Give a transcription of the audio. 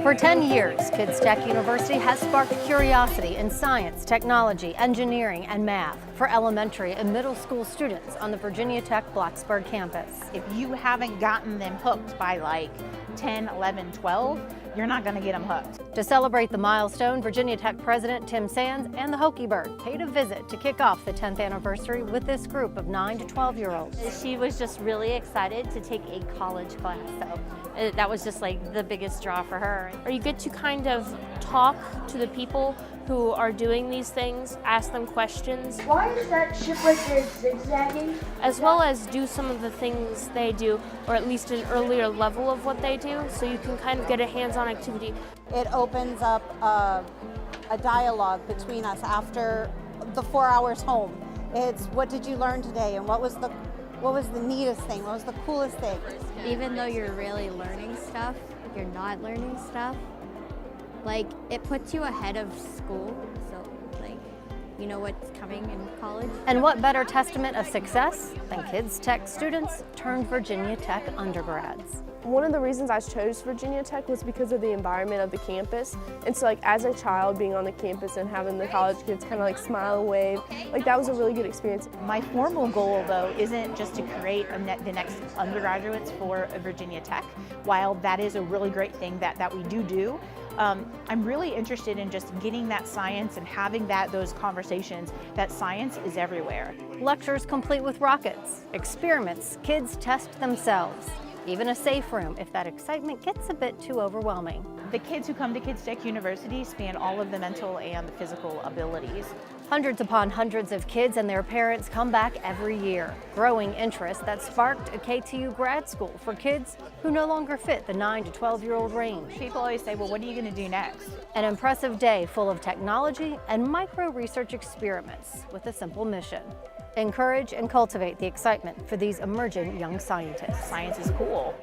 For 10 years, Kids Tech University has sparked curiosity in science, technology, engineering, and math for elementary and middle school students on the Virginia Tech Blacksburg campus. If you haven't gotten them hooked by like 10, 11, 12, you're not going to get them hooked. To celebrate the milestone, Virginia Tech President Tim Sands and the Hokie Bird paid a visit to kick off the 10th anniversary with this group of 9 to 12-year-olds. She was just really excited to take a college class, so that was just like the biggest draw for her. Or you get to kind of talk to the people who are doing these things, ask them questions. Why is that ship right there zigzagging? As well as do some of the things they do, or at least an earlier level of what they do, so you can kind of get a hands-on activity. It opens up a dialogue between us after the 4 hours home. It's what did you learn today, and what was the neatest thing, what was the coolest thing? Even though you're really learning stuff, you're not learning stuff. Like, it puts you ahead of school, so like, you know what's coming in college. And what better testament of success than Kids Tech students turned Virginia Tech undergrads? One of the reasons I chose Virginia Tech was because of the environment of the campus. And so like as a child being on the campus and having the college kids kind of like smile and wave, like that was a really good experience. My formal goal though isn't just to create the next undergraduates for Virginia Tech. While that is a really great thing that we do, I'm really interested in just getting that science and having those conversations that science is everywhere. Lectures complete with rockets, experiments, kids test themselves. Even a safe room if that excitement gets a bit too overwhelming. The kids who come to Kids Tech University span all of the mental and the physical abilities. Hundreds upon hundreds of kids and their parents come back every year. Growing interest that sparked a KTU grad school for kids who no longer fit the 9 to 12-year-old range. People always say, well, what are you going to do next? An impressive day full of technology and micro-research experiments with a simple mission. Encourage and cultivate the excitement for these emerging young scientists. Science is cool.